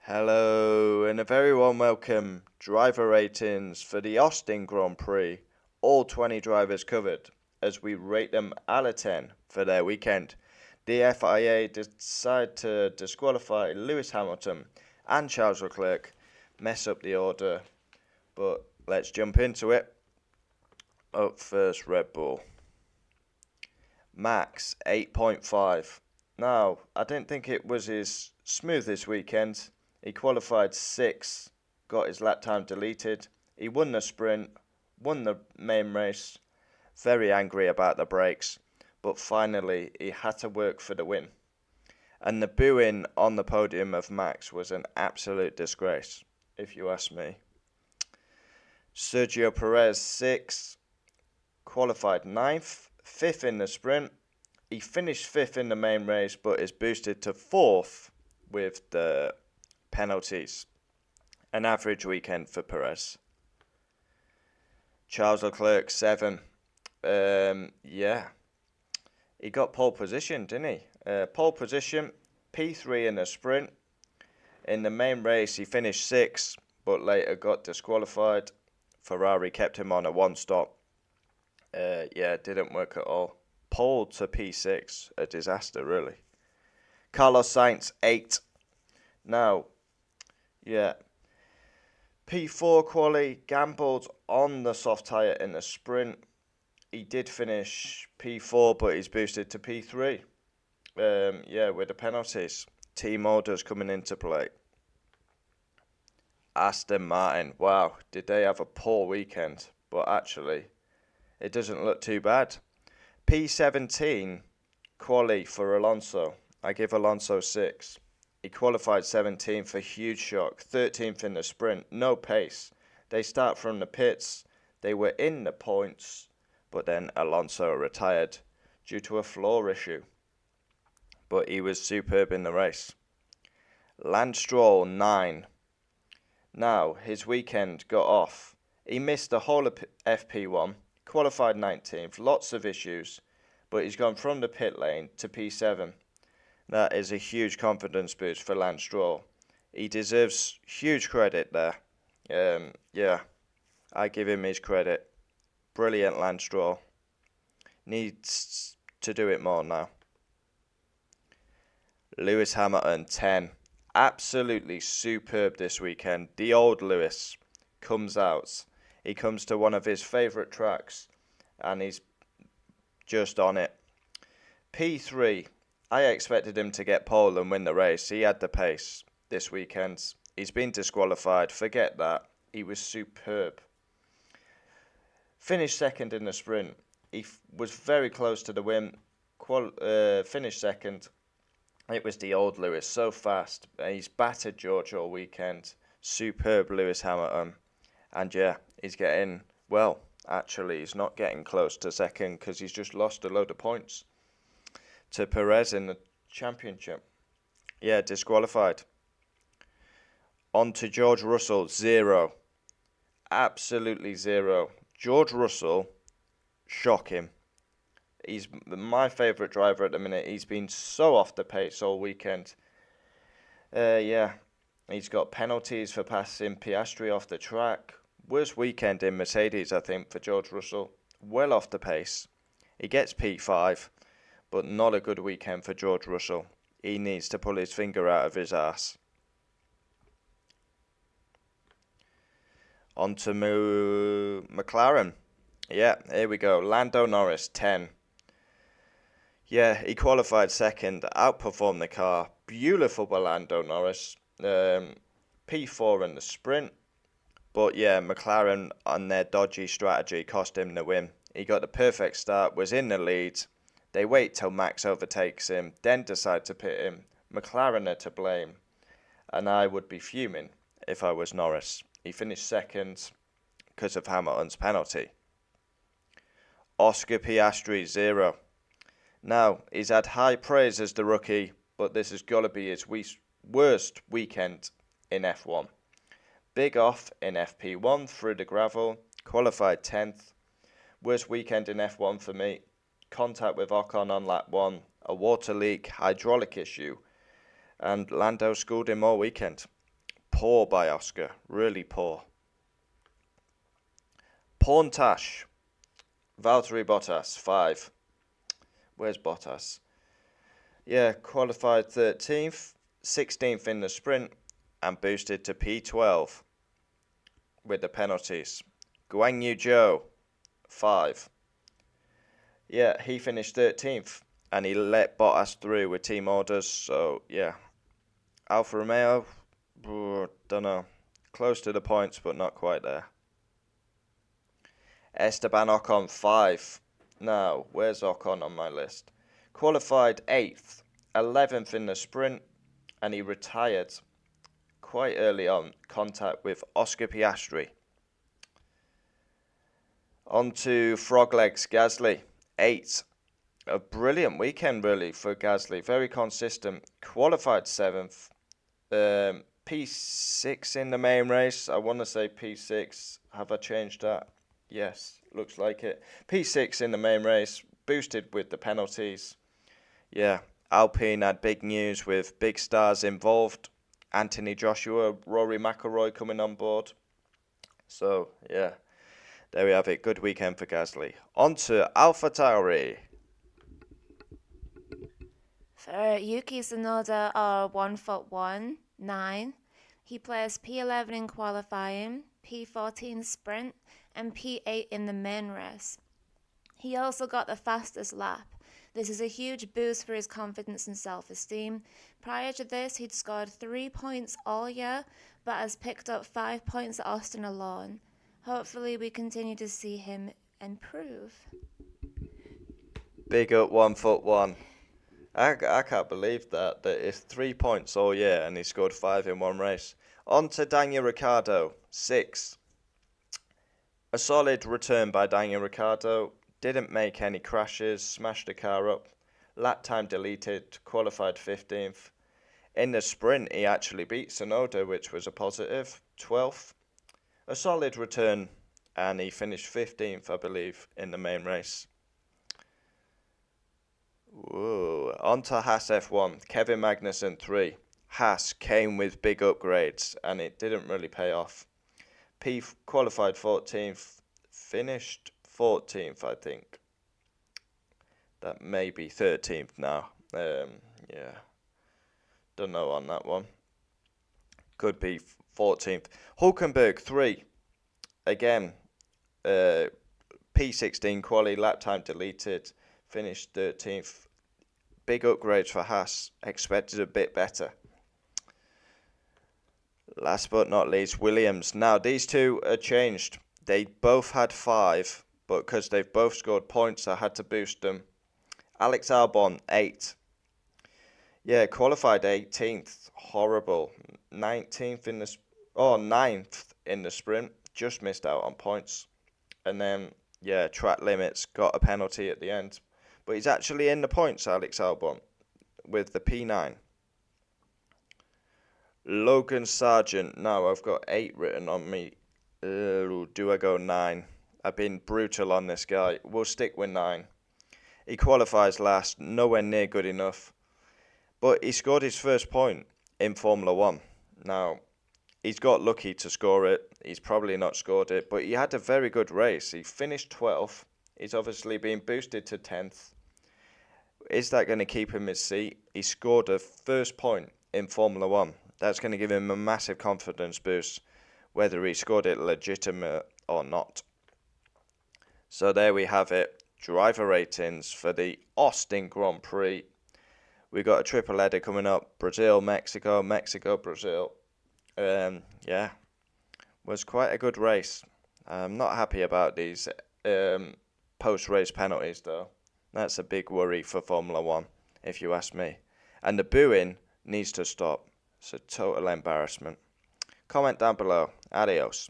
Hello, and a very warm welcome. Driver ratings for the Austin Grand Prix. All 20 drivers covered as we rate them out of 10 for their weekend. The FIA decide to disqualify Lewis Hamilton and Charles Leclerc, mess up the order, but let's jump into it. Up first, Red Bull. Max 8.5. Now, I didn't think it was as smooth this weekend. He qualified 6th, got his lap time deleted. He won the sprint, won the main race. Very angry about the brakes, but finally he had to work for the win. And the booing on the podium of Max was an absolute disgrace, if you ask me. Sergio Perez 6th, qualified 9th, 5th in the sprint. He finished 5th in the main race, but is boosted to 4th with the penalties. An average weekend for Perez. Charles Leclerc 7. He got pole position, didn't he? Pole position, P3 in the sprint. In the main race, he finished 6th, but later got disqualified. Ferrari kept him on a one-stop. Didn't work at all. Pole to P6, a disaster, really. Carlos Sainz 8. Now, P4 quali, gambled on the soft tyre in the sprint. He did finish P4, but he's boosted to P3. With the penalties. Team orders coming into play. Aston Martin, wow, did they have a poor weekend? But actually, it doesn't look too bad. P17 quali for Alonso. I give Alonso 6. He qualified 17th, a huge shock. 13th in the sprint, no pace. They start from the pits. They were in the points, but then Alonso retired due to a floor issue. But he was superb in the race. Lance Stroll 9. Now, his weekend got off. He missed the whole of FP1, qualified 19th, lots of issues, but he's gone from the pit lane to P7. That is a huge confidence boost for Lance Stroll. He deserves huge credit there. I give him his credit. Brilliant Lance Stroll. Needs to do it more now. Lewis Hamilton 10. Absolutely superb this weekend. The old Lewis comes out. He comes to one of his favourite tracks and he's just on it. P3. I expected him to get pole and win the race. He had the pace this weekend. He's been disqualified. Forget that. He was superb. Finished 2nd in the sprint. He was very close to the win. Finished 2nd. It was the old Lewis, so fast. He's battered George all weekend. Superb Lewis Hamilton. And he's getting, he's not getting close to 2nd because he's just lost a load of points to Perez in the championship. Disqualified. On to George Russell, 0. Absolutely 0. George Russell, shocking. He's my favourite driver at the minute. He's been so off the pace all weekend. He's got penalties for passing Piastri off the track. Worst weekend in Mercedes, I think, for George Russell. Well off the pace. He gets P5. But not a good weekend for George Russell. He needs to pull his finger out of his ass. On to McLaren. Here we go. Lando Norris, 10. He qualified 2nd, outperformed the car. Beautiful by Lando Norris. P4 in the sprint. But McLaren on their dodgy strategy cost him the win. He got the perfect start, was in the lead. They wait till Max overtakes him, then decide to pit him. McLaren are to blame. And I would be fuming if I was Norris. He finished 2nd because of Hamilton's penalty. Oscar Piastri, 0. Now, he's had high praise as the rookie, but this has got to be his worst weekend in F1. Big off in FP1 through the gravel, qualified 10th. Worst weekend in F1 for me. Contact with Ocon on lap 1, a water leak, hydraulic issue, and Lando schooled him all weekend. poor by Oscar. Really poor. Porntash. Valtteri Bottas, 5. Where's Bottas? Yeah, qualified 13th, 16th in the sprint, and boosted to P12 with the penalties. Guan Yu Zhou, 5. Yeah, he finished 13th, and he let Bottas through with team orders, so yeah. Alfa Romeo, don't know. Close to the points, but not quite there. Esteban Ocon, 5. Now, where's Ocon on my list? Qualified 8th, 11th in the sprint, and he retired quite early on, contact with Oscar Piastri. On to Froglegs Gasly, 8. A brilliant weekend, really, for Gasly. Very consistent. Qualified 7th. P6 in the main race. I want to say P6. Have I changed that? Yes, looks like it. P6 in the main race. Boosted with the penalties. Yeah, Alpine had big news with big stars involved. Anthony Joshua, Rory McIlroy coming on board. So, yeah, there we have it. Good weekend for Gasly. On to AlphaTauri. For Yuki Tsunoda, 1'1", 9. He placed P11 in qualifying, P14 sprint, and P8 in the main race. He also got the fastest lap. This is a huge boost for his confidence and self-esteem. Prior to this, he'd scored 3 points all year, but has picked up 5 points at Austin alone. Hopefully, we continue to see him improve. Big up 1'1". I can't believe that it's 3 points all year and he scored 5 in one race. On to Daniel Ricciardo, 6. A solid return by Daniel Ricciardo. Didn't make any crashes, smashed the car up. Lap time deleted, qualified 15th. In the sprint, he actually beat Tsunoda, which was a positive, 12th. A solid return, and he finished 15th, I believe, in the main race. Whoa. On to Haas F1, Kevin Magnussen, 3. Haas came with big upgrades, and it didn't really pay off. P qualified 14th, finished 14th, I think. That may be 13th now. Yeah. Don't know on that one. Could be 14th. Hulkenberg, 3. Again, P16 quali, lap time deleted. Finished 13th. Big upgrades for Haas. Expected a bit better. Last but not least, Williams. Now, these two are changed. They both had 5, but because they've both scored points, I had to boost them. Alex Albon, 8. Yeah, qualified 18th. Horrible. 9th in the sprint. Just missed out on points. And then, yeah, track limits. Got a penalty at the end. But he's actually in the points, Alex Albon, with the P9. Logan Sargeant. Now, I've got 8 written on me. Do I go 9? I've been brutal on this guy. We'll stick with 9. He qualifies last. Nowhere near good enough. But he scored his first point in Formula 1. Now, he's got lucky to score it. He's probably not scored it. But he had a very good race. He finished 12th. He's obviously been boosted to 10th. Is that going to keep him his seat? He scored a first point in Formula 1. That's going to give him a massive confidence boost, whether he scored it legitimate or not. So there we have it. Driver ratings for the Austin Grand Prix. We got a triple header coming up. Brazil, Mexico, Mexico, Brazil. Yeah, was quite a good race. I'm not happy about these post-race penalties, though. That's a big worry for Formula 1, if you ask me. And the booing needs to stop. It's a total embarrassment. Comment down below. Adios.